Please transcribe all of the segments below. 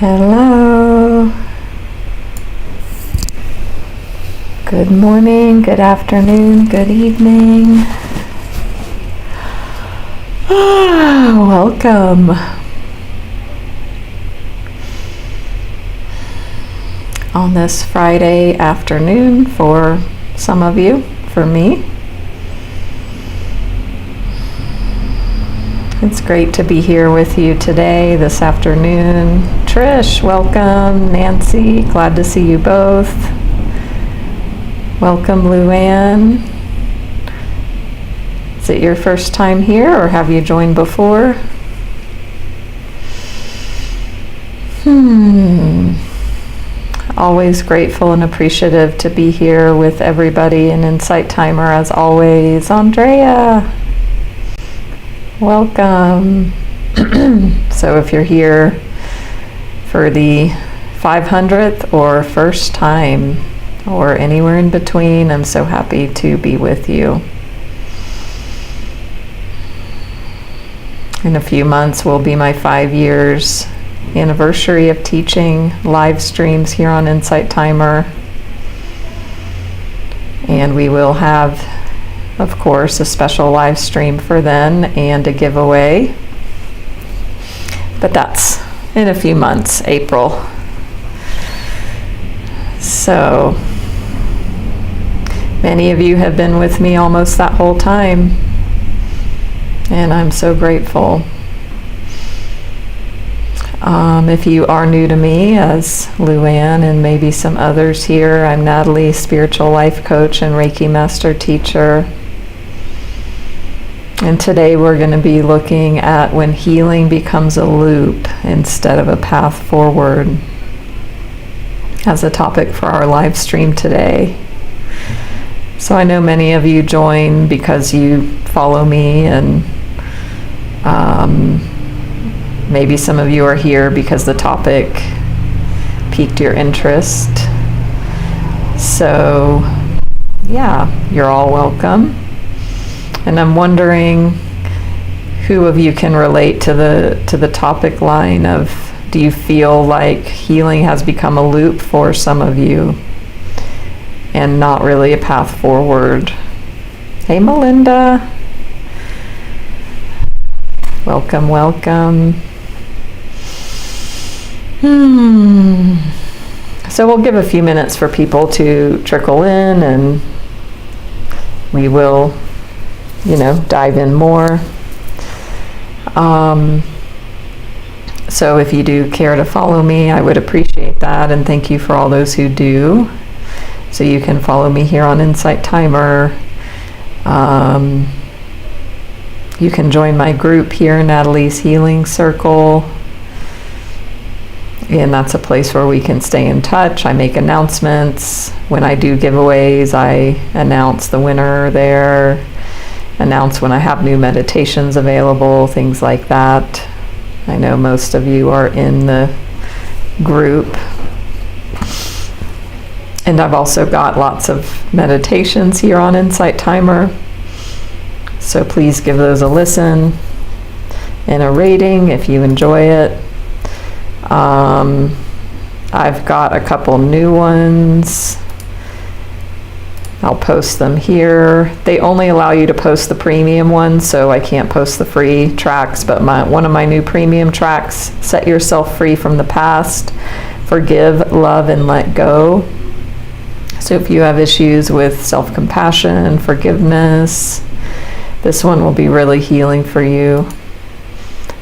Hello. Good morning, good afternoon, good evening. Welcome. On this Friday afternoon for some of you, for me. It's great to be here with you today, this afternoon. Trish, welcome. Nancy, glad to see you both. Welcome, Luann. Is it your first time here, or have you joined before? Always grateful and appreciative to be here with everybody in Insight Timer, as always. Andrea, welcome. So if you're here for the 500th or first time or anywhere in between, I'm so happy to be with you. In a few months will be my 5 years anniversary of teaching live streams here on Insight Timer. And we will have, of course, a special live stream for then and a giveaway. But that's in a few months, April. So many of you have been with me almost that whole time, and I'm so grateful. If you are new to me, as Luann and maybe some others here, I'm Natalie, spiritual life coach and Reiki master teacher. And today we're going to be looking at when healing becomes a loop instead of a path forward as a topic for our live stream today. So I know many of you join because you follow me, and maybe some of you are here because the topic piqued your interest. So yeah, you're all welcome. And I'm wondering who of you can relate to the topic line of, do you feel like healing has become a loop for some of you and not really a path forward? Hey Melinda. Welcome, welcome. So we'll give a few minutes for people to trickle in, and we will, dive in more. So if you do care to follow me, I would appreciate that, and thank you for all those who do. So you can follow me here on Insight Timer. You can join my group here, Natalie's Healing Circle. And that's a place where we can stay in touch. I make announcements. When I do giveaways, I announce the winner there, announce when I have new meditations available, things like that. I know most of you are in the group. And I've also got lots of meditations here on Insight Timer. So please give those a listen and a rating if you enjoy it. I've got a couple new ones. I'll post them here. They only allow you to post the premium ones, so I can't post the free tracks, but one of my new premium tracks, Set Yourself Free from the Past, Forgive, Love, and Let Go. So if you have issues with self-compassion, forgiveness, this one will be really healing for you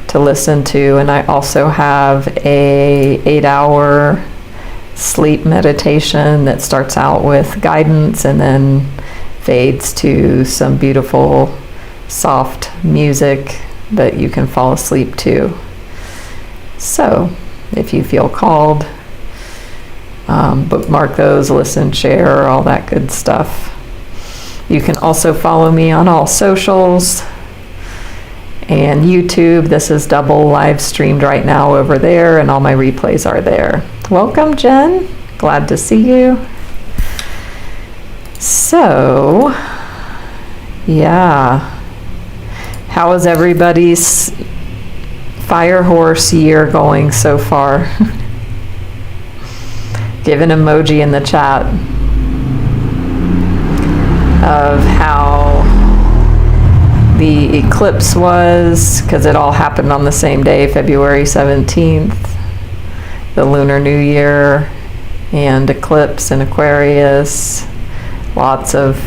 to listen to. And I also have a 8-hour sleep meditation that starts out with guidance and then fades to some beautiful soft music that you can fall asleep to. So if you feel called, bookmark those, listen, share, all that good stuff. You can also follow me on all socials and YouTube. This is double live streamed right now over there, and all my replays are there. Welcome, Jen. Glad to see you. So, yeah. How is everybody's fire horse year going so far? Give an emoji in the chat of how the eclipse was, because it all happened on the same day, February 17th, the Lunar New Year and eclipse in Aquarius. Lots of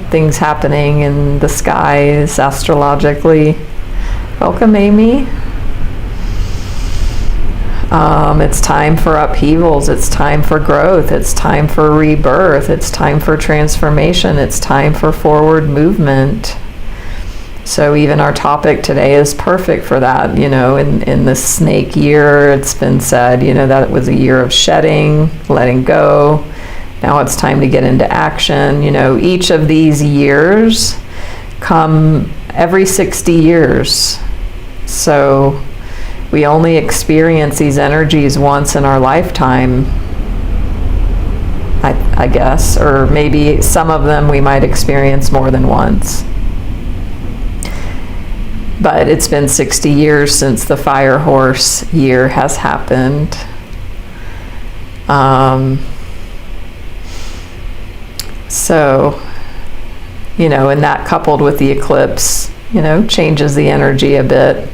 things happening in the skies astrologically. Welcome, Amy. It's time for upheavals, it's time for growth, it's time for rebirth, it's time for transformation, it's time for forward movement. So even our topic today is perfect for that. You know, in the snake year, it's been said, you know, that it was a year of shedding, letting go. Now it's time to get into action. You know, each of these years come every 60 years. So we only experience these energies once in our lifetime, I guess, or maybe some of them we might experience more than once. But it's been 60 years since the fire horse year has happened. So, you know, and that coupled with the eclipse, you know, changes the energy a bit.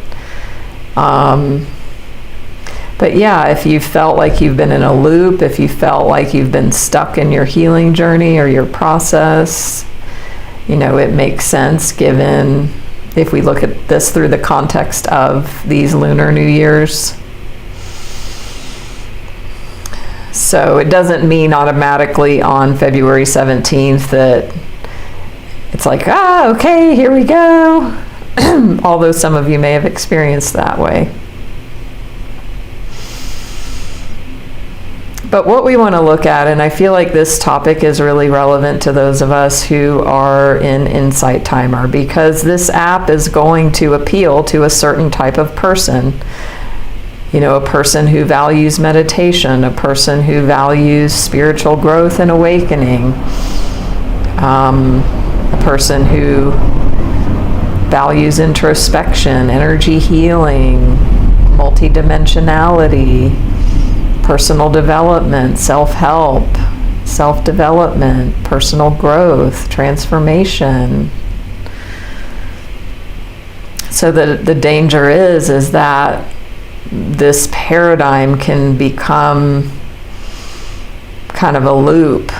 But yeah, if you felt like you've been in a loop, if you felt like you've been stuck in your healing journey or your process, you know, it makes sense given if we look at this through the context of these Lunar New Years. So it doesn't mean automatically on February 17th that it's like, okay, here we go. Although some of you may have experienced that way. But what we want to look at, and I feel like this topic is really relevant to those of us who are in Insight Timer, because this app is going to appeal to a certain type of person. You know, a person who values meditation, a person who values spiritual growth and awakening, a person who values introspection, energy healing, multidimensionality, personal development, self-help, self-development, personal growth, transformation. So the danger is that this paradigm can become kind of a loop,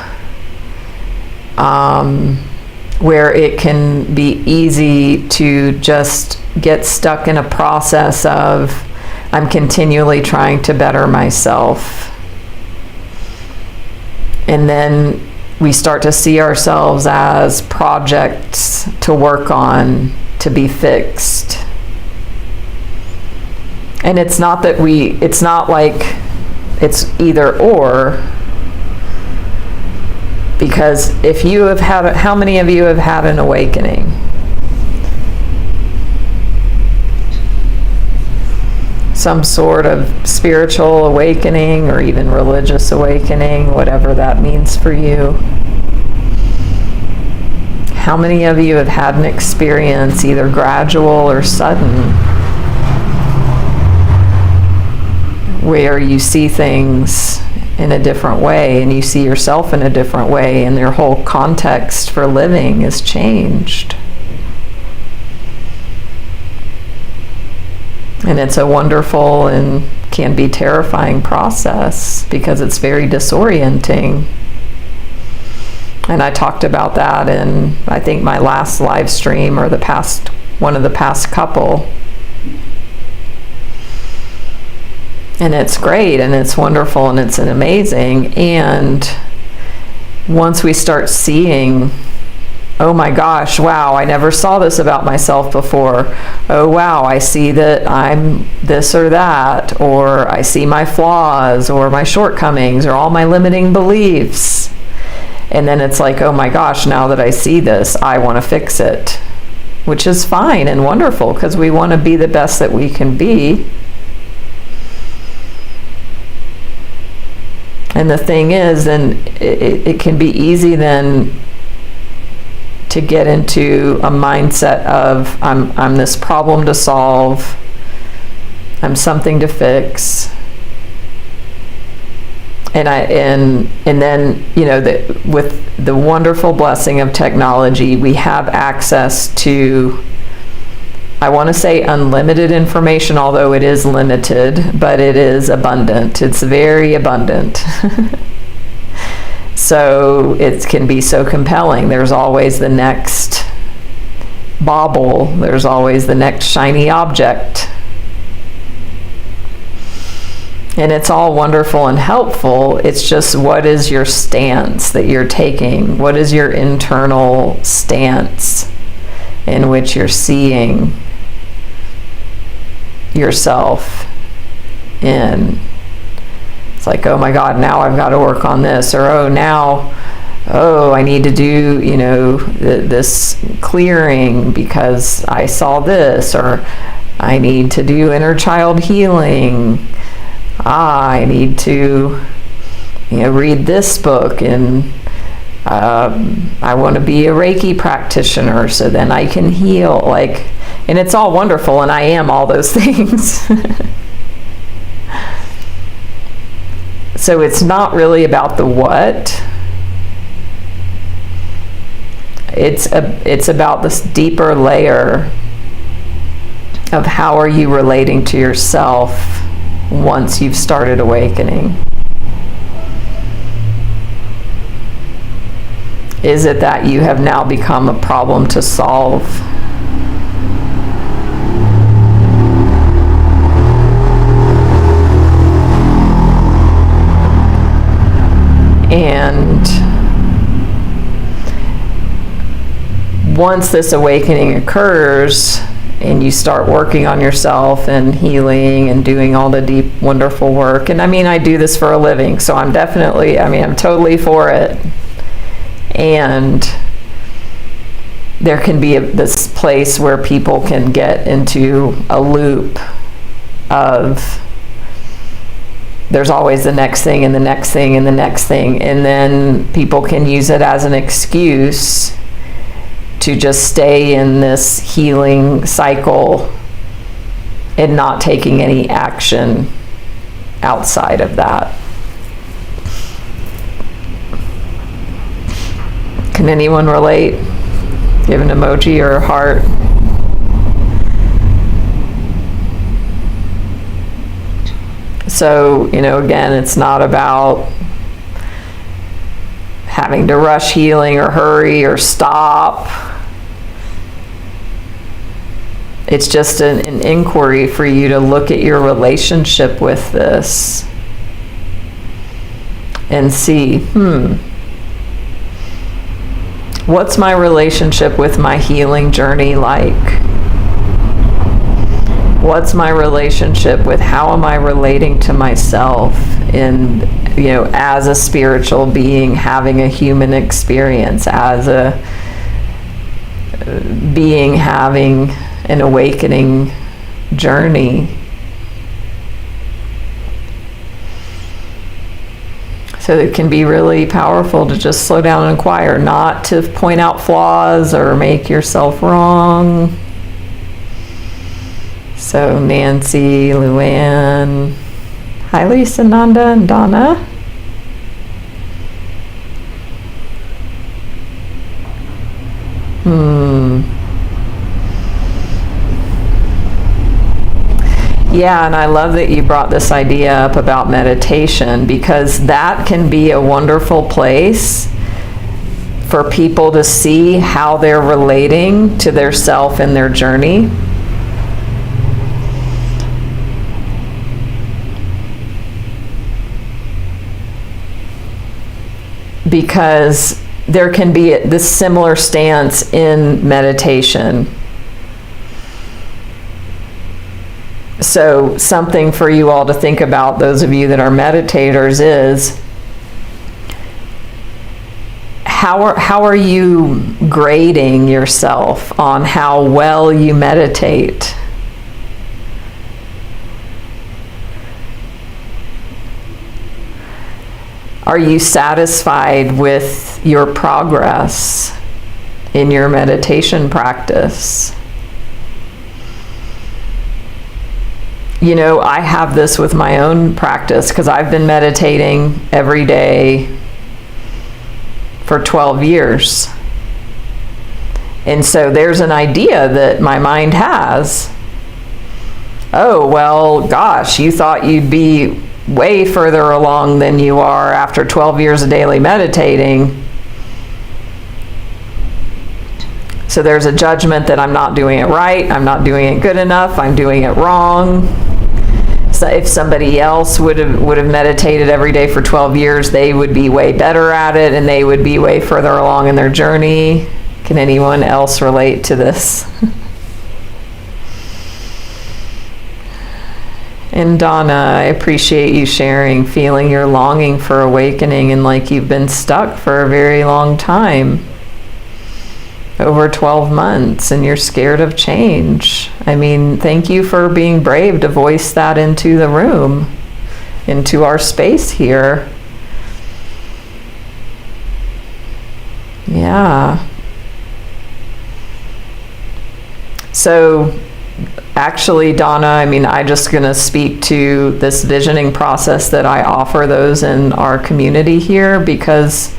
where it can be easy to just get stuck in a process of I'm continually trying to better myself. And then we start to see ourselves as projects to work on, to be fixed. And it's not that it's not like it's either or, because if you have had, how many of you have had an awakening? Some sort of spiritual awakening or even religious awakening, whatever that means for you. How many of you have had an experience, either gradual or sudden, where you see things in a different way and you see yourself in a different way and your whole context for living is changed? And it's a wonderful and can be terrifying process because it's very disorienting. And I talked about that in, I think, my last live stream or one of the past couple. And it's great and it's wonderful and it's amazing. And once we start seeing, oh my gosh, wow, I never saw this about myself before. Oh wow, I see that I'm this or that, or I see my flaws or my shortcomings or all my limiting beliefs. And then it's like, oh my gosh, now that I see this, I want to fix it. Which is fine and wonderful because we want to be the best that we can be. And the thing is, then it can be easy then to get into a mindset of I'm this problem to solve, I'm something to fix. and then, you know, with the wonderful blessing of technology, we have access to, I want to say unlimited information, although it is limited, but it is abundant. It's very abundant. So it can be so compelling. There's always the next bauble. There's always the next shiny object. And it's all wonderful and helpful. It's just, what is your stance that you're taking? What is your internal stance in which you're seeing yourself in? It's like, oh my God, now I've got to work on this, or oh, I need to do, you know, this clearing because I saw this, or I need to do inner child healing. I need to, you know, read this book, and I want to be a Reiki practitioner so then I can heal. Like, and it's all wonderful, and I am all those things. So it's not really about the what. It's about this deeper layer of how are you relating to yourself once you've started awakening. Is it that you have now become a problem to solve? And once this awakening occurs, and you start working on yourself and healing and doing all the deep, wonderful work. And I mean, I do this for a living, so I'm totally for it. And there can be this place where people can get into a loop of, there's always the next thing and the next thing and the next thing. And then people can use it as an excuse to just stay in this healing cycle and not taking any action outside of that. Can anyone relate? Give an emoji or a heart. So, you know, again, it's not about having to rush healing or hurry or stop. It's just an inquiry for you to look at your relationship with this and see, what's my relationship with my healing journey like? What's my relationship with how am I relating to myself in, you know, as a spiritual being having a human experience, as a being having an awakening journey. So it can be really powerful to just slow down and inquire, not to point out flaws or make yourself wrong. So Nancy, Luann, hi Lisa, Nanda, and Donna. Yeah, and I love that you brought this idea up about meditation, because that can be a wonderful place for people to see how they're relating to their self and their journey. Because there can be this similar stance in meditation. So something for you all to think about, those of you that are meditators, is how are you grading yourself on how well you meditate? Are you satisfied with your progress in your meditation practice? I have this with my own practice because I've been meditating every day for 12 years. And so there's an idea that my mind has. Oh, well, gosh, you thought you'd be way further along than you are after 12 years of daily meditating. So there's a judgment that I'm not doing it right, I'm not doing it good enough, I'm doing it wrong. So if somebody else would have meditated every day for 12 years, they would be way better at it and they would be way further along in their journey. Can anyone else relate to this? And Donna, I appreciate you sharing, feeling your longing for awakening and like you've been stuck for a very long time. Over 12 months, and you're scared of change. I mean, thank you for being brave to voice that into the room, into our space here. Yeah. So, actually, Donna, I'm just going to speak to this visioning process that I offer those in our community here, because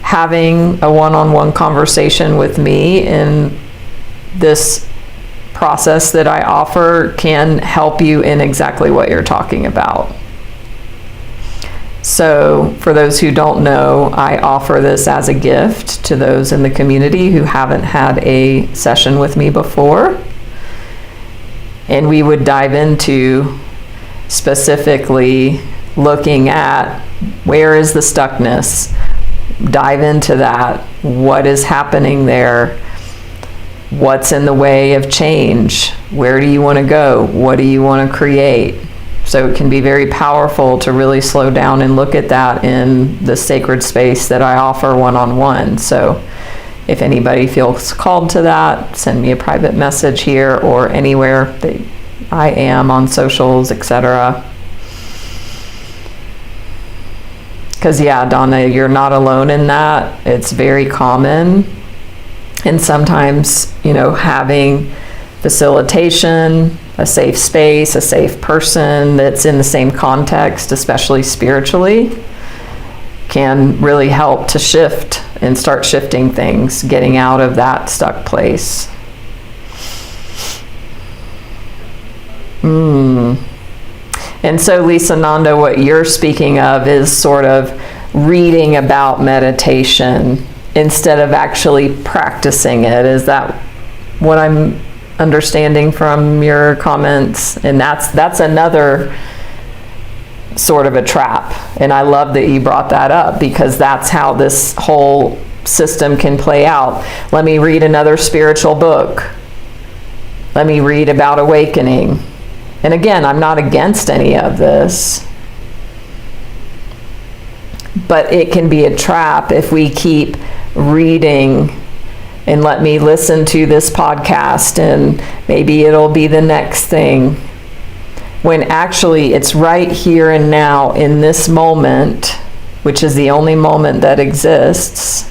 having a one-on-one conversation with me in this process that I offer can help you in exactly what you're talking about. So for those who don't know, I offer this as a gift to those in the community who haven't had a session with me before. And we would dive into specifically looking at where is the stuckness. Dive into that. What is happening there? What's in the way of change? Where do you want to go? What do you want to create? So it can be very powerful to really slow down and look at that in the sacred space that I offer one-on-one. So if anybody feels called to that, send me a private message here or anywhere that I am on socials, etc. Because, yeah, Donna, you're not alone in that. It's very common. And sometimes, having facilitation, a safe space, a safe person that's in the same context, especially spiritually, can really help to shift and start shifting things, getting out of that stuck place. And so, Lisa Nanda, what you're speaking of is sort of reading about meditation instead of actually practicing it. Is that what I'm understanding from your comments? And that's another sort of a trap. And I love that you brought that up, because that's how this whole system can play out. Let me read another spiritual book. Let me read about awakening. And again, I'm not against any of this, but it can be a trap if we keep reading and let me listen to this podcast and maybe it'll be the next thing, when actually it's right here and now in this moment, which is the only moment that exists,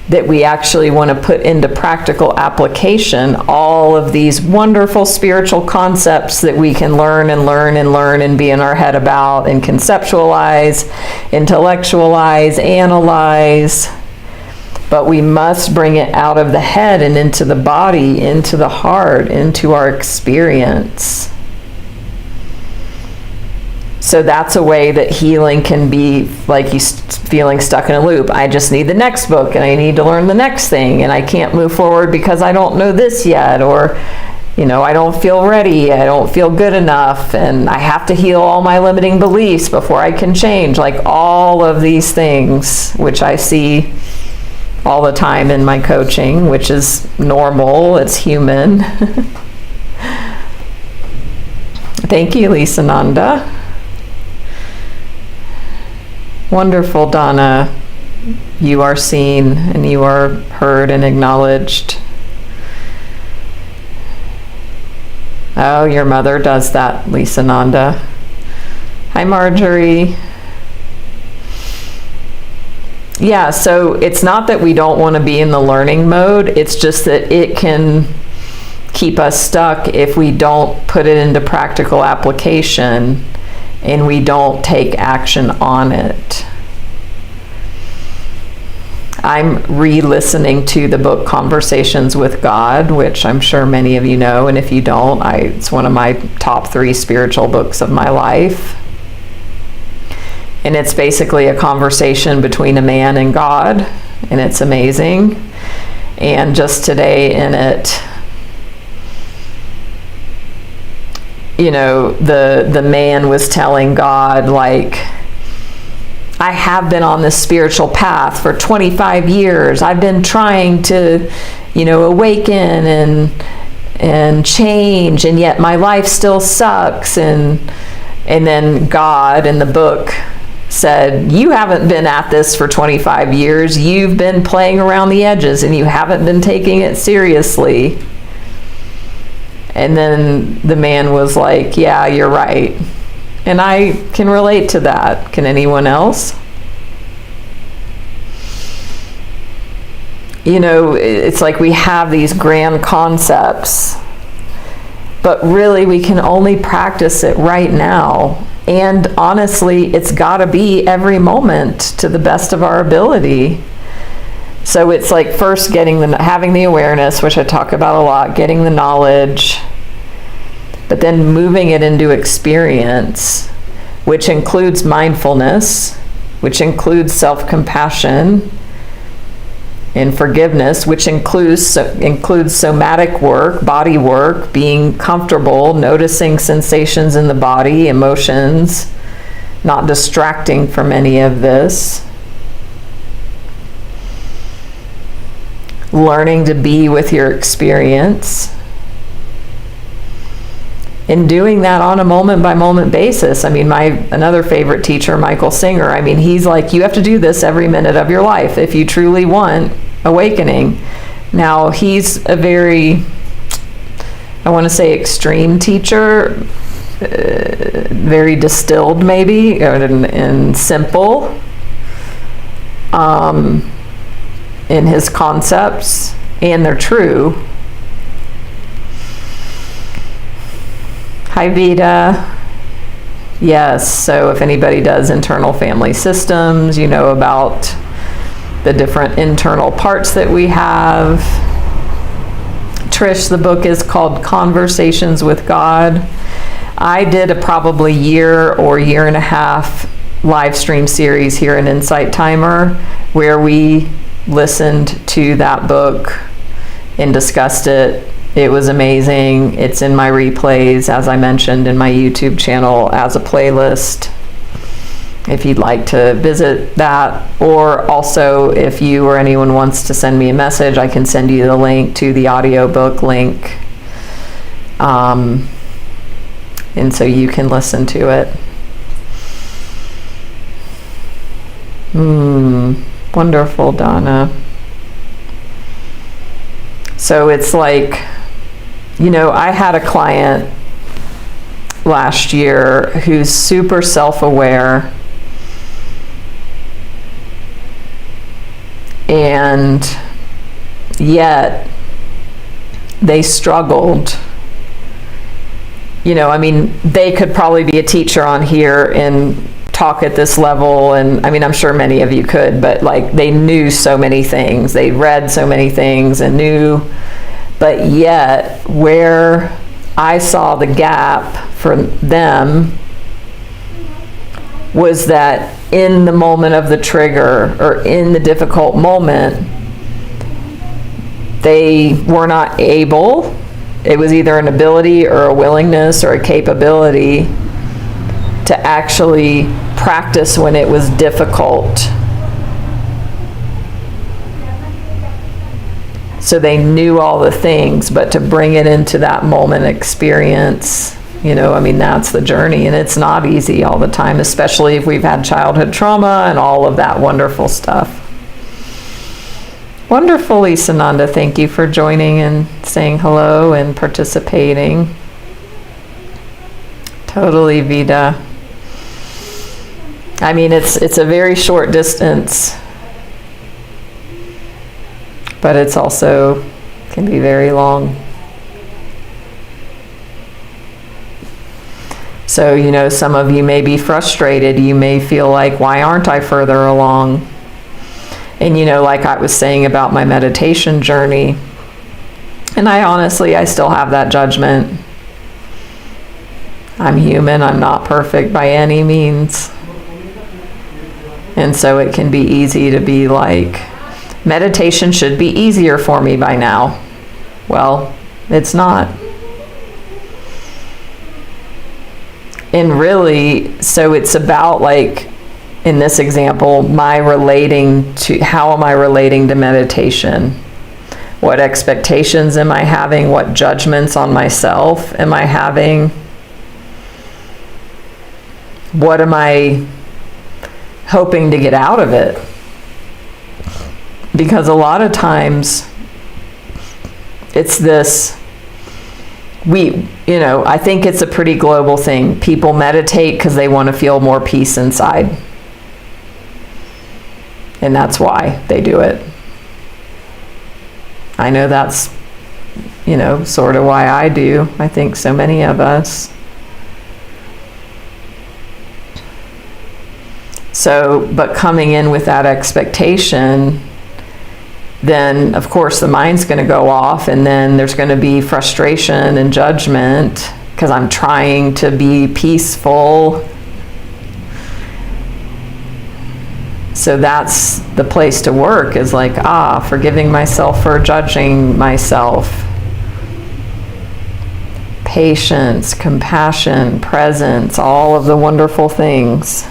that we actually want to put into practical application all of these wonderful spiritual concepts that we can learn and learn and learn and be in our head about and conceptualize, intellectualize, analyze. But we must bring it out of the head and into the body, into the heart, into our experience. So that's a way that healing can be like you feeling stuck in a loop. I just need the next book and I need to learn the next thing and I can't move forward because I don't know this yet, or I don't feel ready, I don't feel good enough, and I have to heal all my limiting beliefs before I can change. Like all of these things, which I see all the time in my coaching, which is normal, it's human. Thank you, Lisa Nanda. Wonderful, Donna. You are seen and you are heard and acknowledged. Oh, your mother does that, Lisa Nanda. Hi, Marjorie. Yeah, so it's not that we don't want to be in the learning mode. It's just that it can keep us stuck if we don't put it into practical application and we don't take action on it. I'm re-listening to the book Conversations with God, which I'm sure many of you know, and if you don't, it's one of my top 3 spiritual books of my life. And it's basically a conversation between a man and God, and it's amazing. And just today in it, you know, the man was telling God, like, I have been on this spiritual path for 25 years. I've been trying to, you know, awaken and change, and yet my life still sucks. And then God in the book said, you haven't been at this for 25 years. You've been playing around the edges and you haven't been taking it seriously. And then the man was like, yeah, you're right. And I can relate to that. Can anyone else? You know, it's like we have these grand concepts, but really we can only practice it right now. And honestly, it's got to be every moment to the best of our ability. So it's like first having the awareness, which I talk about a lot, getting the knowledge, but then moving it into experience, which includes mindfulness, which includes self-compassion and forgiveness, which includes somatic work, body work, being comfortable, noticing sensations in the body, emotions, not distracting from any of this. Learning to be with your experience. And doing that on a moment-by-moment basis. I mean, another favorite teacher, Michael Singer, I mean, he's like, you have to do this every minute of your life if you truly want awakening. Now, he's a very, I want to say, extreme teacher, very distilled maybe, and simple in his concepts, and they're true. Hi, Vita. Yes, so if anybody does internal family systems, you know about the different internal parts that we have. Trish, the book is called Conversations with God. I did a probably year or year and a half live stream series here in Insight Timer where we listened to that book and discussed it. It was amazing. It's in my replays, as I mentioned, in my YouTube channel as a playlist, if you'd like to visit that. Or also, if you or anyone wants to send me a message, I can send you the link to the audiobook link. And so you can listen to it. Wonderful, Donna. So it's like, you know, I had a client last year who's super self-aware, and yet they struggled. You know, I mean, they could probably be a teacher on here and talk at this level, and I mean, I'm sure many of you could, but like they knew so many things, they read so many things and knew, but yet where I saw the gap for them was that in the moment of the trigger or in the difficult moment, they were not able, it was either an ability or a willingness or a capability to actually practice when it was difficult. So they knew all the things, but to bring it into that moment experience, you know, I mean, that's the journey, and it's not easy all the time, especially if we've had childhood trauma and all of that wonderful stuff. Wonderful, Lisa Nanda. Thank you for joining and saying hello and participating. Totally, Vida. I mean, it's a very short distance, but it's also can be very long. So, you know, some of you may be frustrated. You may feel like, why aren't I further along? And, you know, like I was saying about my meditation journey, and I still have that judgment. I'm human. I'm not perfect by any means. And so it can be easy to be like, meditation should be easier for me by now. Well, it's not. And really, so it's about, like, in this example, how am I relating to meditation? What expectations am I having? What judgments on myself am I having? What am I hoping to get out of it? Because a lot of times it's this, I think it's a pretty global thing. People meditate because they want to feel more peace inside. And that's why they do it. I know that's, sort of why I do. I think so many of us. So, but coming in with that expectation, then of course the mind's going to go off, and then there's going to be frustration and judgment because I'm trying to be peaceful. So that's the place to work, is like, forgiving myself for judging myself. Patience, compassion, presence, all of the wonderful things.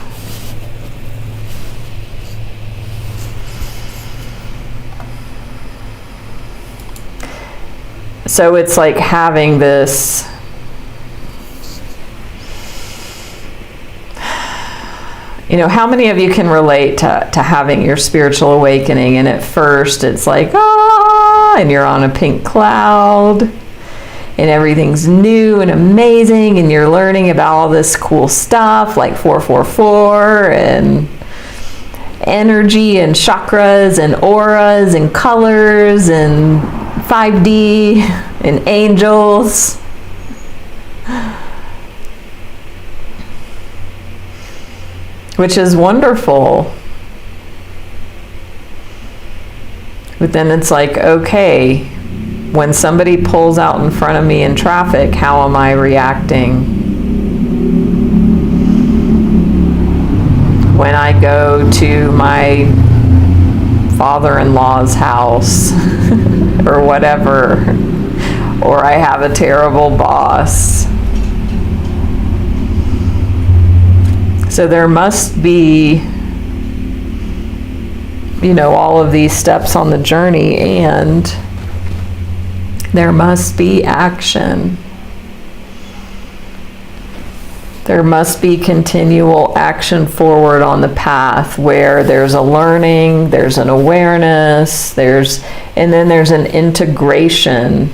So it's like having this, how many of you can relate to having your spiritual awakening, and at first it's like, and you're on a pink cloud, and everything's new and amazing, and you're learning about all this cool stuff like 444 and energy and chakras and auras and colors and 5D and angels. Which is wonderful. But then it's like, okay, when somebody pulls out in front of me in traffic, how am I reacting? When I go to my father-in-law's house or whatever, or I have a terrible boss. So there must be, all of these steps on the journey, and there must be action. There must be continual action forward on the path where there's a learning, there's an awareness, and then there's an integration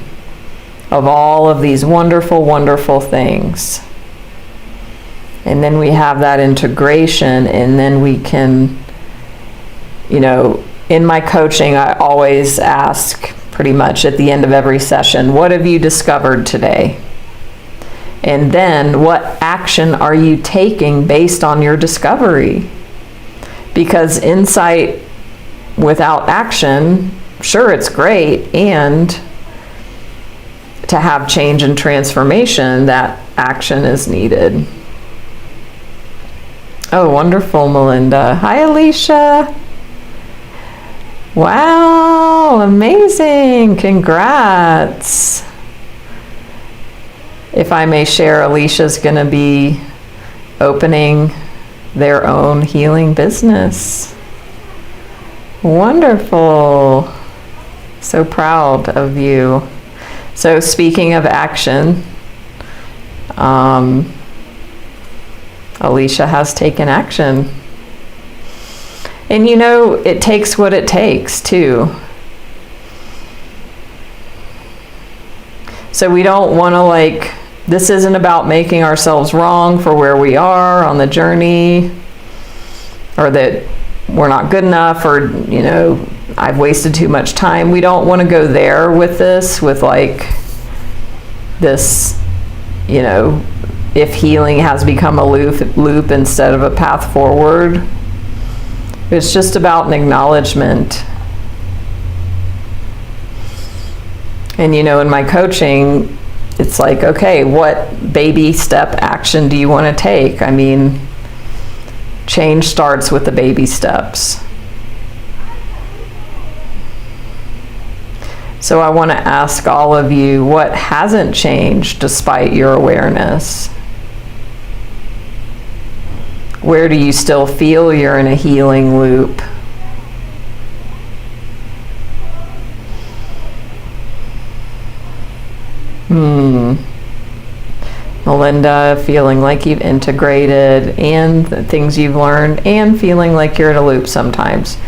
of all of these wonderful, wonderful things. And then we have that integration, and then we can, in my coaching, I always ask pretty much at the end of every session, what have you discovered today? And then what action are you taking based on your discovery? Because insight without action, sure, it's great, and to have change and transformation, that action is needed. Oh, wonderful, Melinda. Hi, Alicia. Wow, amazing. Congrats. If I may share, Alicia's going to be opening their own healing business. Wonderful. So proud of you. So speaking of action, Alicia has taken action. And it takes what it takes too. So we don't want to this isn't about making ourselves wrong for where we are on the journey, or that we're not good enough, or, I've wasted too much time. We don't want to go there with this, with this, if healing has become a loop instead of a path forward. It's just about an acknowledgement. And in my coaching, it's like, okay, what baby step action do you want to take? I mean, change starts with the baby steps. So I want to ask all of you, what hasn't changed despite your awareness? Where do you still feel you're in a healing loop? Melinda, feeling like you've integrated and the things you've learned, and feeling like you're in a loop sometimes.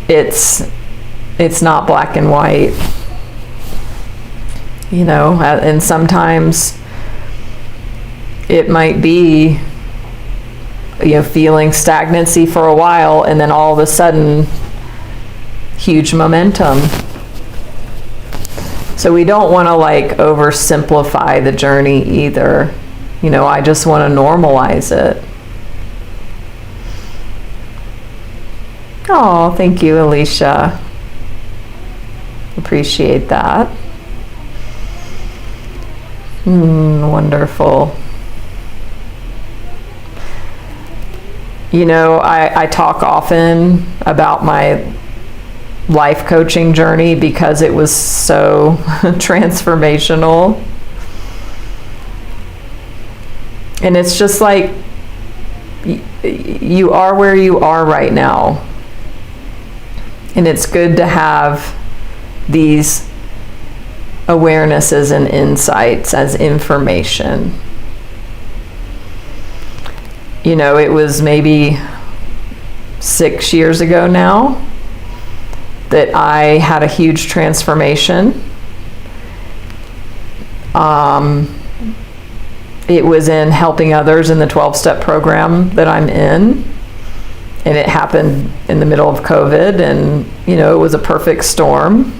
It's not black and white. And sometimes it might be, feeling stagnancy for a while, and then all of a sudden, huge momentum. So we don't want to oversimplify the journey either. I just want to normalize it. Oh, thank you, Alicia. Appreciate that. Wonderful. I talk often about my life coaching journey because it was so transformational. And it's just like, you are where you are right now. And it's good to have these awarenesses and insights as information. It was maybe 6 years ago now that I had a huge transformation. It was in helping others in the 12-step program that I'm in. And it happened in the middle of COVID, and, it was a perfect storm.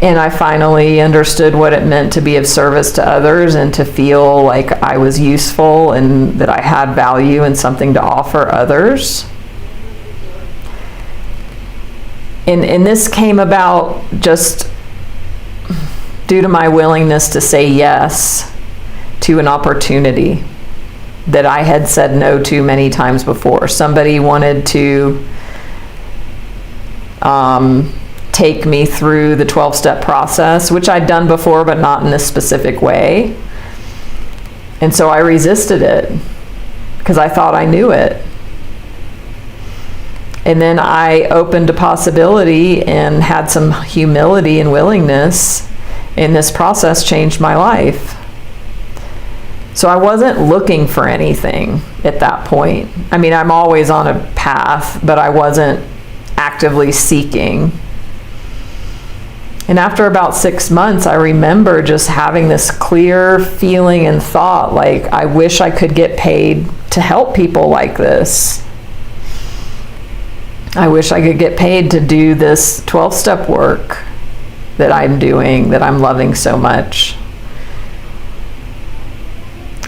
And I finally understood what it meant to be of service to others and to feel like I was useful and that I had value and something to offer others. And this came about just due to my willingness to say yes to an opportunity that I had said no to many times before. Somebody wanted to take me through the 12-step process, which I'd done before, but not in this specific way. And so I resisted it because I thought I knew it. And then I opened a possibility and had some humility and willingness, and this process changed my life. So I wasn't looking for anything at that point. I mean, I'm always on a path, but I wasn't actively seeking. And after about 6 months, I remember just having this clear feeling and thought, like, I wish I could get paid to help people like this. I wish I could get paid to do this 12-step work that I'm doing, that I'm loving so much.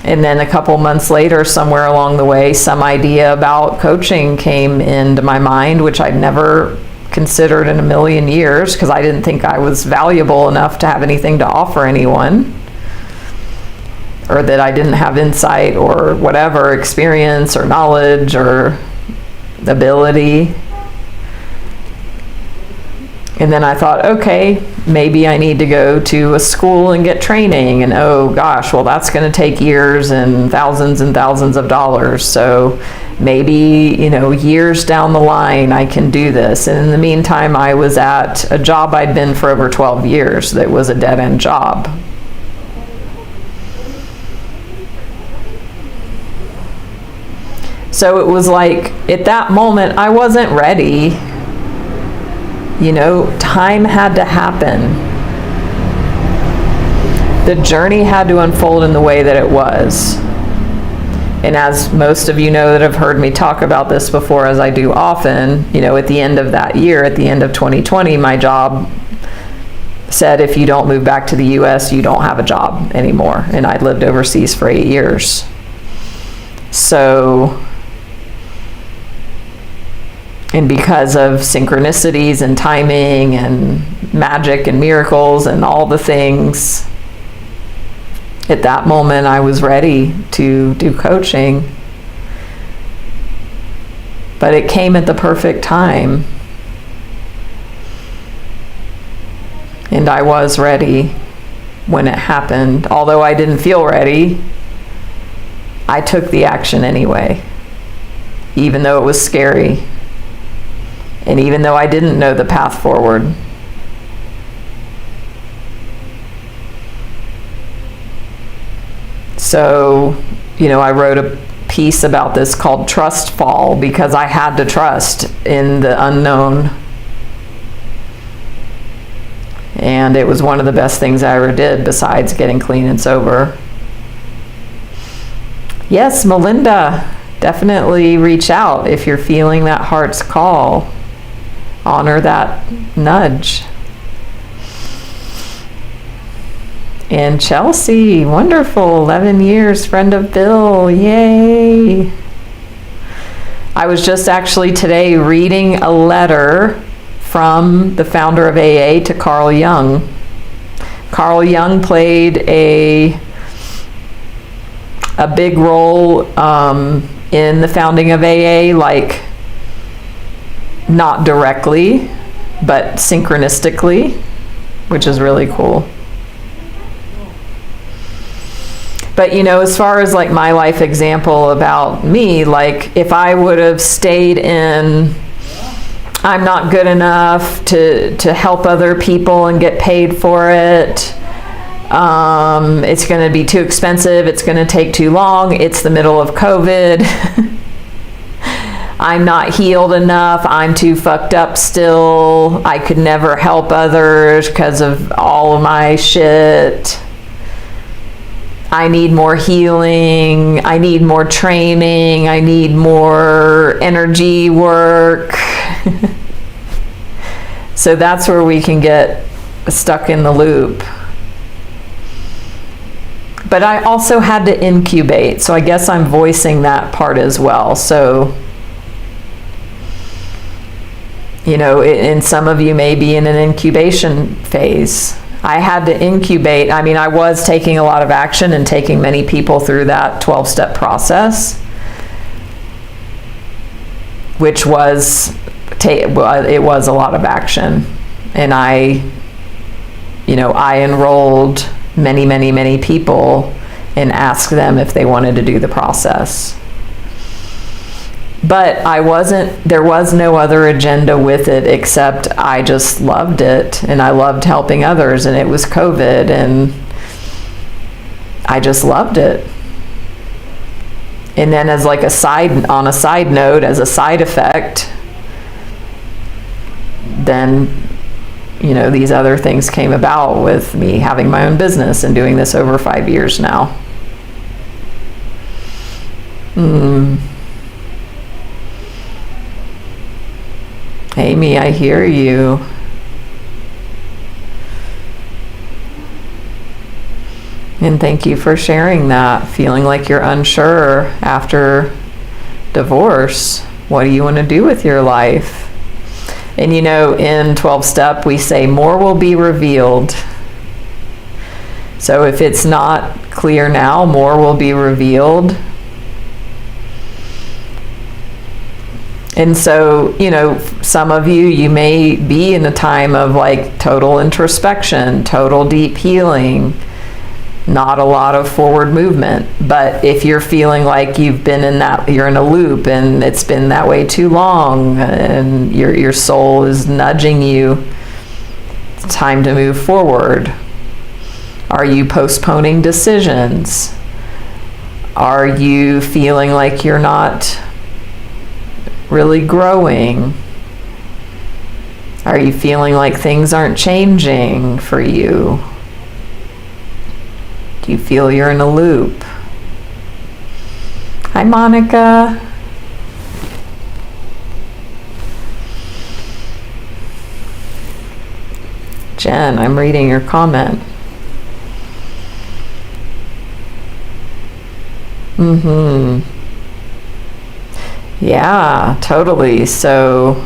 And then a couple months later, somewhere along the way, some idea about coaching came into my mind, which I'd never considered in a million years because I didn't think I was valuable enough to have anything to offer anyone, or that I didn't have insight or whatever, experience or knowledge or ability. And then I thought, okay, maybe I need to go to a school and get training. And oh gosh, well, that's going to take years and thousands of dollars. So maybe, years down the line, I can do this. And in the meantime, I was at a job I'd been for over 12 years that was a dead-end job. So it was like, at that moment, I wasn't ready. Time had to happen. The journey had to unfold in the way that it was. And as most of you know that have heard me talk about this before, as I do often, at the end of that year, at the end of 2020, my job said, if you don't move back to the US, you don't have a job anymore. And I'd lived overseas for 8 years. So, and because of synchronicities and timing and magic and miracles and all the things, at that moment I was ready to do coaching. But it came at the perfect time. And I was ready when it happened. Although I didn't feel ready, I took the action anyway, even though it was scary. And even though I didn't know the path forward. So, I wrote a piece about this called Trust Fall, because I had to trust in the unknown. And it was one of the best things I ever did besides getting clean and sober. Yes, Melinda, definitely reach out if you're feeling that heart's call. Honor that nudge. And Chelsea, wonderful, 11 years, friend of Bill, yay. I was just actually today reading a letter from the founder of AA to Carl Jung. Carl Jung played a big role in the founding of AA, like not directly, but synchronistically, which is really cool. But as far as like my life example about me, like if I would have stayed in, I'm not good enough to help other people and get paid for it. It's going to be too expensive. It's going to take too long. It's the middle of COVID. I'm not healed enough. I'm too fucked up still. I could never help others because of all of my shit. I need more healing. I need more training. I need more energy work. So that's where we can get stuck in the loop. But I also had to incubate, so I guess I'm voicing that part as well. So, and some of you may be in an incubation phase. I had to incubate. I mean, I was taking a lot of action and taking many people through that 12-step process, which was, it was a lot of action. And I enrolled many, many, many people and asked them if they wanted to do the process. But there was no other agenda with it except I just loved it and I loved helping others, and it was COVID and I just loved it. And then as like a side note, as a side effect, then, these other things came about with me having my own business and doing this over 5 years now. Amy, I hear you. And thank you for sharing that, feeling like you're unsure after divorce. What do you want to do with your life? And in 12-step, we say more will be revealed. So if it's not clear now, more will be revealed. And so, some of you may be in a time of like total introspection, total deep healing, not a lot of forward movement. But if you're feeling like you've been you're in a loop and it's been that way too long and your soul is nudging you, it's time to move forward. Are you postponing decisions? Are you feeling like you're not really growing? Are you feeling like things aren't changing for you? Do you feel you're in a loop? Hi, Monica. Jen, I'm reading your comment. Yeah, totally. So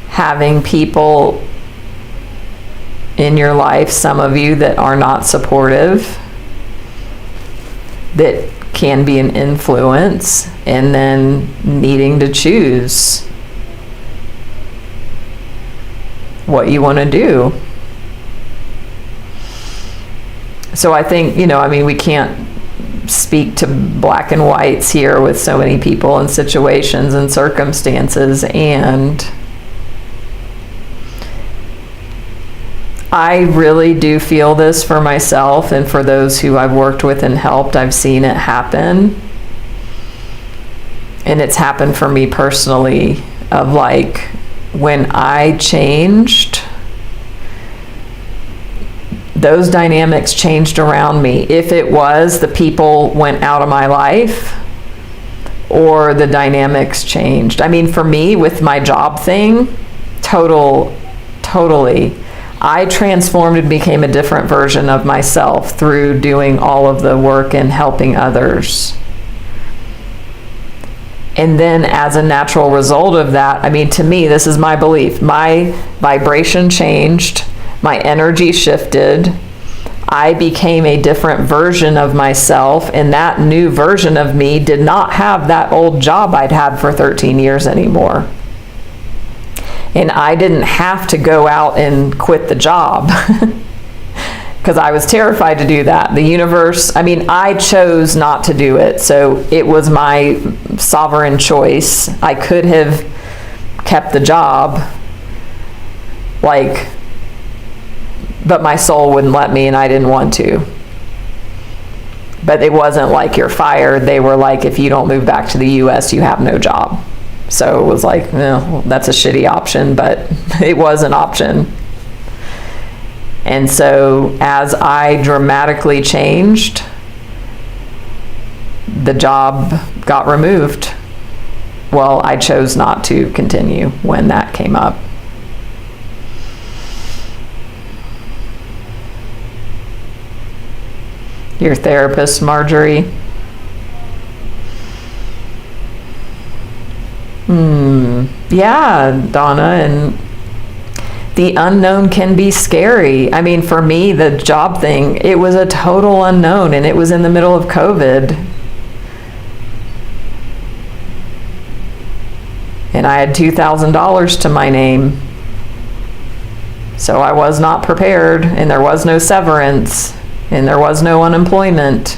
having people in your life, some of you that are not supportive, that can be an influence, and then needing to choose what you want to do. So I think, we can't speak to black and whites here with so many people and situations and circumstances, and I really do feel this for myself and for those who I've worked with and helped. I've seen it happen, and it's happened for me personally, of like, when I changed, those dynamics changed around me. If it was the people went out of my life or the dynamics changed. I mean, for me with my job thing, totally. I transformed and became a different version of myself through doing all of the work and helping others. And then as a natural result of that, to me, this is my belief, my vibration changed, my energy shifted, I became a different version of myself, and that new version of me did not have that old job I'd had for 13 years anymore. And I didn't have to go out and quit the job because I was terrified to do that. The universe, I chose not to do it. So it was my sovereign choice. I could have kept the job, but my soul wouldn't let me, and I didn't want to. But it wasn't like you're fired. They were like, if you don't move back to the US, you have no job. So it was like, well, that's a shitty option, but it was an option. And so as I dramatically changed, the job got removed. Well, I chose not to continue when that came up. Your therapist, Marjorie? Yeah, Donna, and the unknown can be scary. For me, the job thing, it was a total unknown, and it was in the middle of COVID. And I had $2,000 to my name. So I was not prepared, and there was no severance, and there was no unemployment.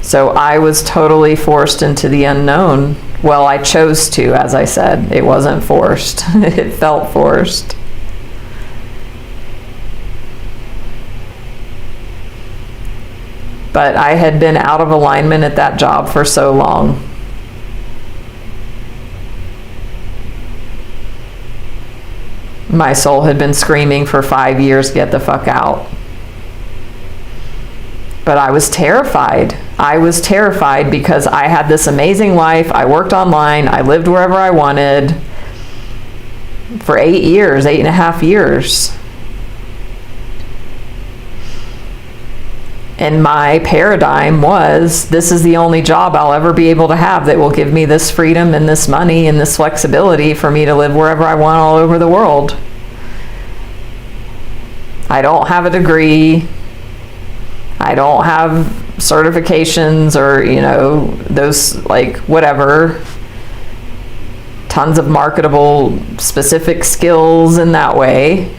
So I was totally forced into the unknown. Well, I chose to, as I said. It wasn't forced. It felt forced. But I had been out of alignment at that job for so long. My soul had been screaming for 5 years, get the fuck out. But I was terrified. I was terrified because I had this amazing life. I worked online. I lived wherever I wanted for 8.5 years. And my paradigm was, this is the only job I'll ever be able to have that will give me this freedom and this money and this flexibility for me to live wherever I want all over the world. I don't have a degree. I don't have certifications or, those whatever, tons of marketable specific skills in that way.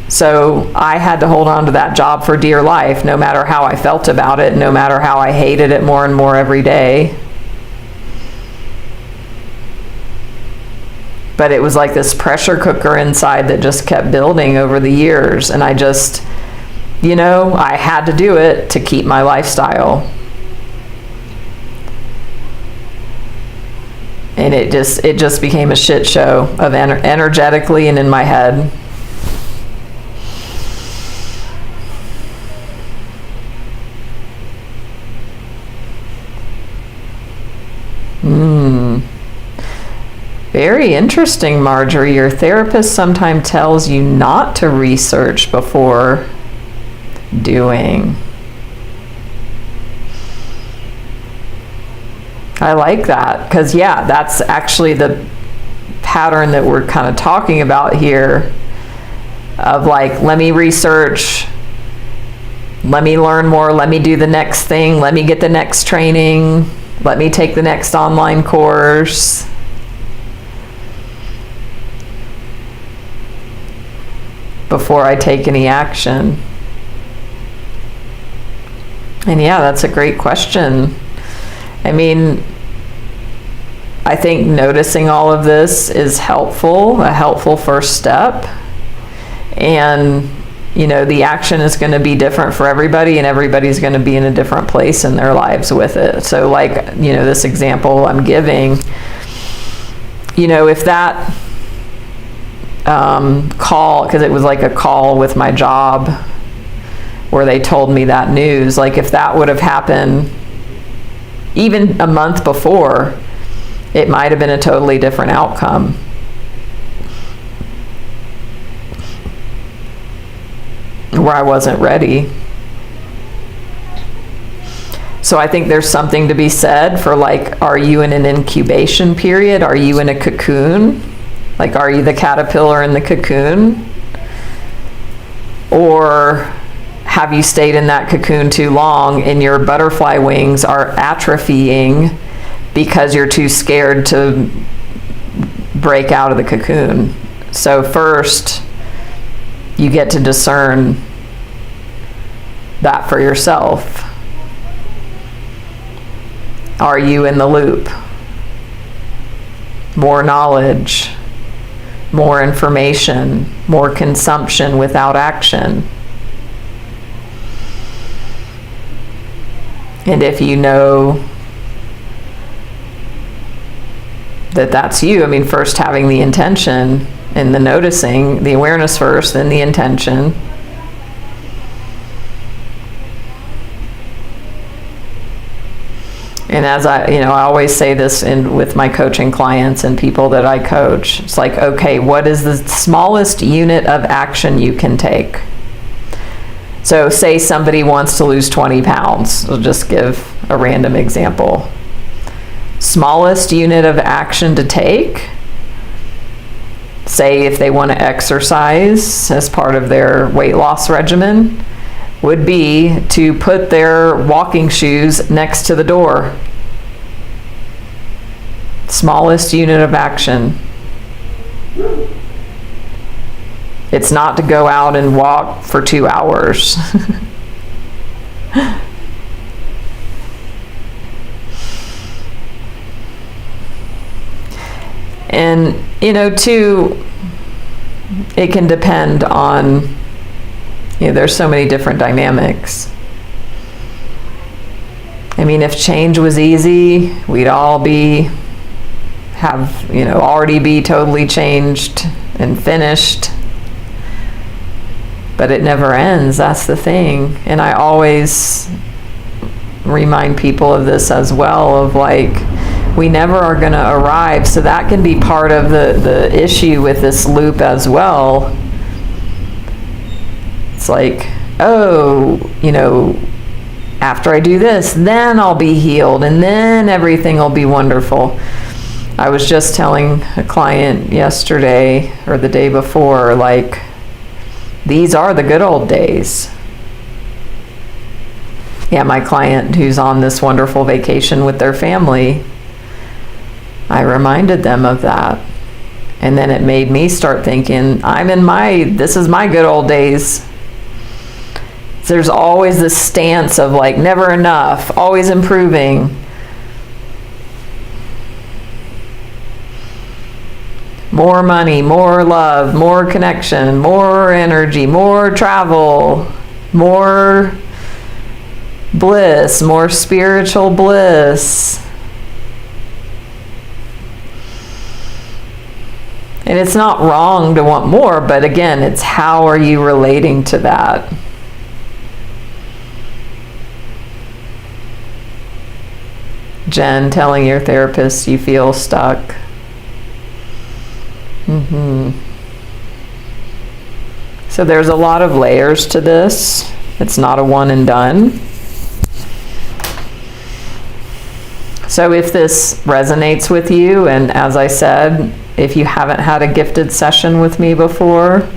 So I had to hold on to that job for dear life, no matter how I felt about it, no matter how I hated it more and more every day. But it was like this pressure cooker inside that just kept building over the years. And I just, I had to do it to keep my lifestyle. And it just became a shit show of energetically and in my head. Very interesting, Marjorie. Your therapist sometimes tells you not to research before doing. I like that, because yeah, that's actually the pattern that we're kind of talking about here, of like, let me research, let me learn more, let me do the next thing, let me get the next training, let me take the next online course. Before I take any action. And yeah, that's a great question. I mean, I think noticing all of this is helpful, a helpful first step. And, you know, the action is going to be different for everybody, and everybody's going to be in a different place in their lives with it. So like, you know, this example I'm giving, you know, if that call, because it was like a call with my job where they told me that news, like if that would have happened even a month before, it might have been a totally different outcome. Where I wasn't ready. So I think there's something to be said for like, are you in an incubation period? Are you in a cocoon? Like, are you the caterpillar in the cocoon? Or have you stayed in that cocoon too long and your butterfly wings are atrophying because you're too scared to break out of the cocoon? So first, you get to discern that for yourself. Are you in the loop? More knowledge, more information, more consumption without action. And if you know that that's you, I mean, first having the intention and the noticing, the awareness first, then the intention. And as I always say this with my coaching clients and people that I coach, it's like, okay, what is the smallest unit of action you can take? So say somebody wants to lose 20 pounds. I'll just give a random example. Smallest unit of action to take, say if they want to exercise as part of their weight loss regimen, would be to put their walking shoes next to the door. Smallest unit of action. It's not to go out and walk for 2 hours. And, too, it can depend on, there's so many different dynamics. I mean, if change was easy, we'd all already be totally changed and finished. But it never ends, that's the thing. And I always remind people of this as well, of like, we never are going to arrive. So that can be part of the issue with this loop as well. It's like, after I do this, then I'll be healed, and then everything will be wonderful. I was just telling a client yesterday or the day before, like, these are the good old days. Yeah, my client who's on this wonderful vacation with their family, I reminded them of that. And then it made me start thinking, this is my good old days. There's always this stance of like, never enough, always improving. More money, more love, more connection, more energy, more travel, more bliss, more spiritual bliss. And it's not wrong to want more, but again, it's how are you relating to that? Jen, telling your therapist you feel stuck. So there's a lot of layers to this. It's not a one and done. So if this resonates with you, and as I said, if you haven't had a gifted session with me before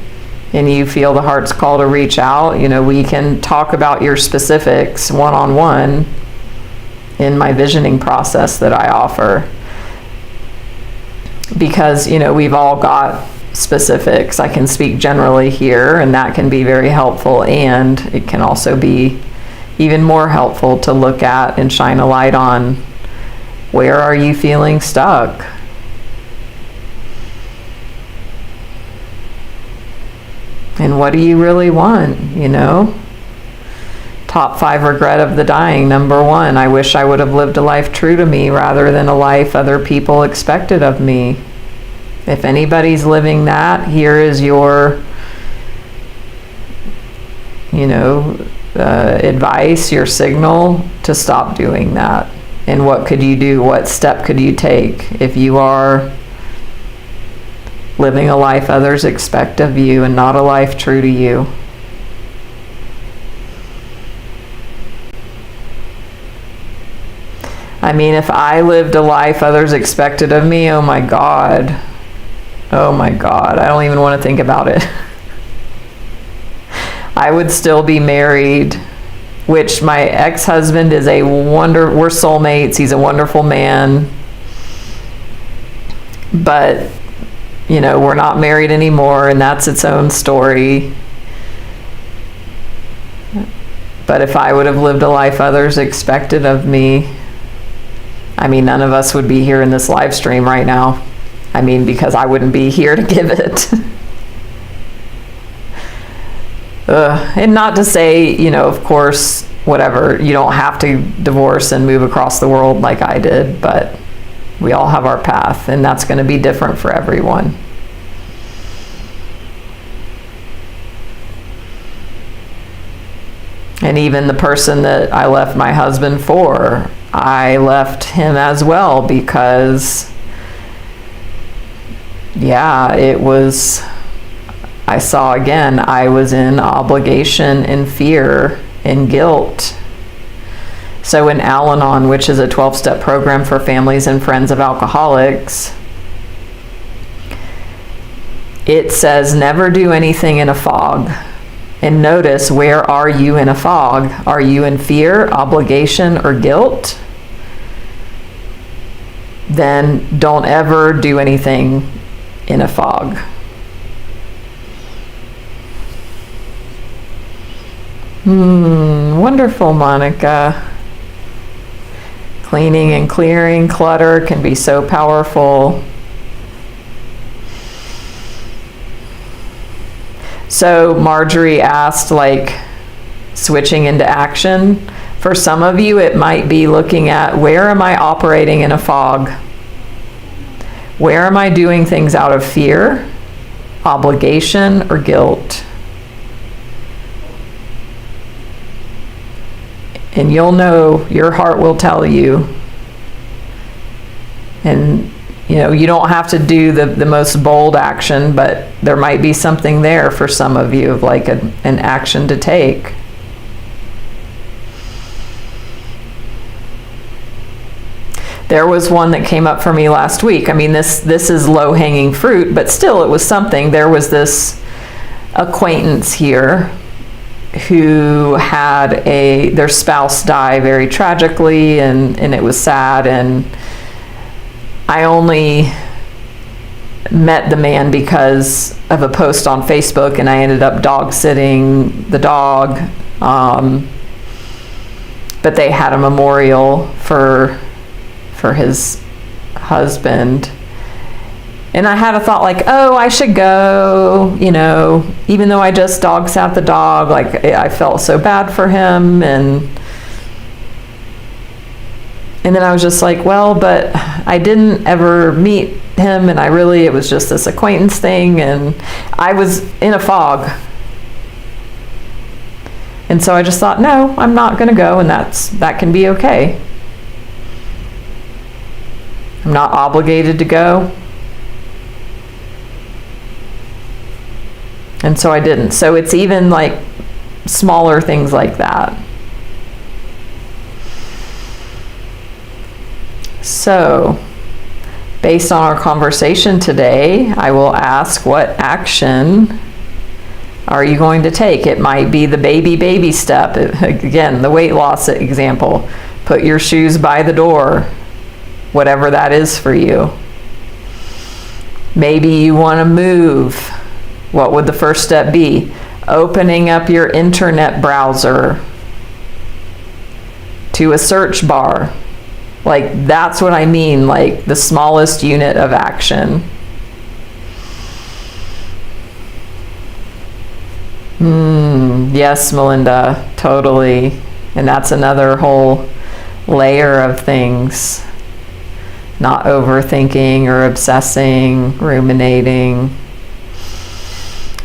and you feel the heart's call to reach out, we can talk about your specifics one-on-one in my visioning process that I offer. Because, we've all got specifics. I can speak generally here, and that can be very helpful, and it can also be even more helpful to look at and shine a light on, where are you feeling stuck? And what do you really want, Top 5 regret of the dying. Number 1, I wish I would have lived a life true to me rather than a life other people expected of me. If anybody's living that, here is your, advice, your signal to stop doing that. And what could you do? What step could you take if you are living a life others expect of you and not a life true to you? I mean, if I lived a life others expected of me, oh my God, I don't even want to think about it. I would still be married, which my ex-husband is we're soulmates, he's a wonderful man, but, we're not married anymore, and that's its own story. But if I would have lived a life others expected of me, none of us would be here in this live stream right now. Because I wouldn't be here to give it. And not to say, of course, whatever, you don't have to divorce and move across the world like I did, but we all have our path, and that's going to be different for everyone. And even the person that I left my husband for, I left him as well because, I saw again, I was in obligation and fear and guilt. So in Al-Anon, which is a 12-step program for families and friends of alcoholics, it says never do anything in a fog. And notice, where are you in a fog? Are you in fear, obligation, or guilt? Then don't ever do anything in a fog. Wonderful, Monica. Cleaning and clearing clutter can be so powerful. So Marjorie asked, switching into action. For some of you, it might be looking at, where am I operating in a fog? Where am I doing things out of fear, obligation, or guilt? And you'll know, your heart will tell you. And you don't have to do the most bold action, but there might be something there for some of you of an action to take. There was one that came up for me last week. This is low-hanging fruit, but still it was something. There was this acquaintance here who had their spouse die very tragically, and it was sad, and I only met the man because of a post on Facebook, and I ended up dog sitting the dog, but they had a memorial for his husband. And I had a thought I should go, even though I just dog sat the dog, I felt so bad for him. And then I was just but I didn't ever meet him, and it was just this acquaintance thing, and I was in a fog. And so I just thought, no, I'm not going to go, and that can be okay. I'm not obligated to go. And so I didn't. So it's even like smaller things like that. So, based on our conversation today, I will ask, what action are you going to take? It might be the baby step. Again, the weight loss example. Put your shoes by the door, whatever that is for you. Maybe you want to move. What would the first step be? Opening up your internet browser to a search bar. Like, that's what I mean, like the smallest unit of action. Yes, Melinda, totally. And that's another whole layer of things. Not overthinking or obsessing, ruminating,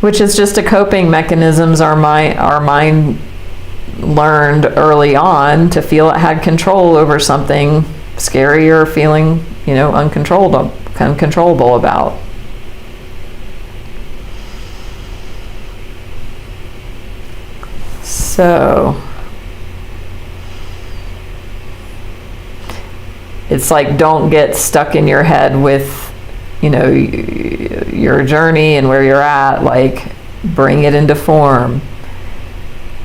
which is just a coping mechanisms our mind learned early on to feel it had control over something scary or feeling, uncontrollable about. So it's like, don't get stuck in your head with, your journey and where you're at. Like, bring it into form.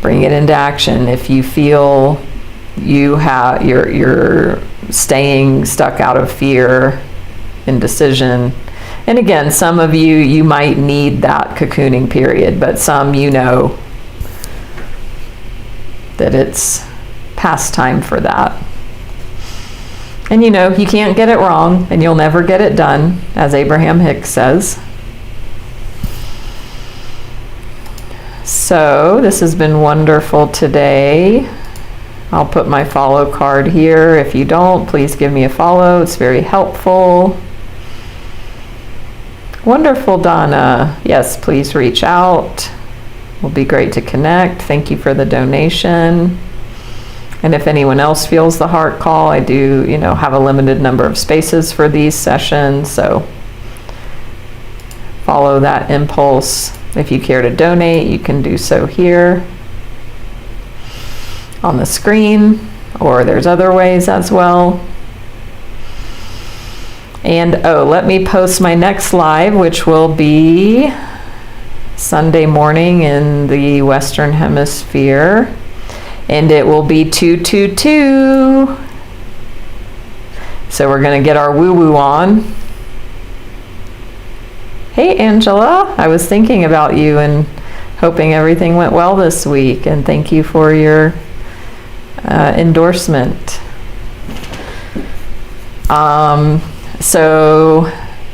Bring it into action. If you feel you're staying stuck out of fear, indecision, and again, some of you might need that cocooning period, but some that it's past time for that. And you can't get it wrong, and you'll never get it done, as Abraham Hicks says. So this has been wonderful today. I'll put my follow card here. If you don't, please give me a follow. It's very helpful. Wonderful, Donna. Yes, please reach out. It'll be great to connect. Thank you for the donation. And if anyone else feels the heart call, I do, have a limited number of spaces for these sessions. So follow that impulse. If you care to donate, you can do so here on the screen, or there's other ways as well. And let me post my next live, which will be Sunday morning in the Western Hemisphere, and it will be 222. So we're going to get our woo-woo on. Hey, Angela, I was thinking about you and hoping everything went well this week, and thank you for your endorsement. So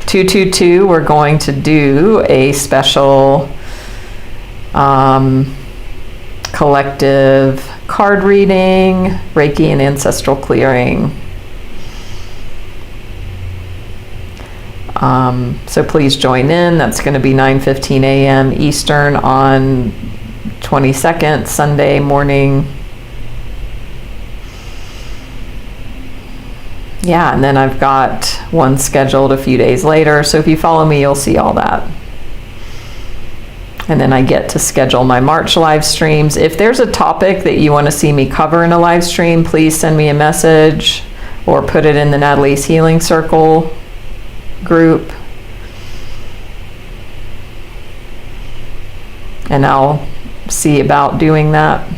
222, we're going to do a special collective card reading, Reiki and ancestral clearing. So please join in. That's going to be 9:15 a.m. Eastern on 22nd, Sunday morning. Yeah, and then I've got one scheduled a few days later. So if you follow me, you'll see all that. And then I get to schedule my March live streams. If there's a topic that you want to see me cover in a live stream, please send me a message or put it in the Natalie's Healing Circle group. And I'll see about doing that.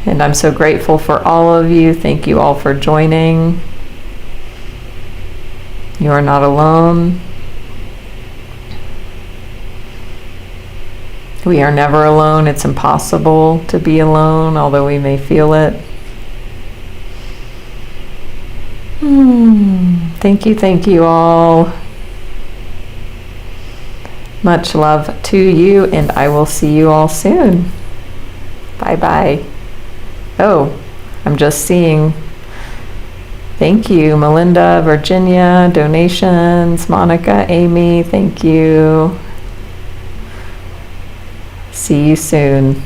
And I'm so grateful for all of you. Thank you all for joining. You are not alone. We are never alone. It's impossible to be alone, although we may feel it. Thank you all. Much love to you, and I will see you all soon. Bye-bye. Oh, I'm just seeing. Thank you, Melinda, Virginia, donations, Monica, Amy, thank you. See you soon.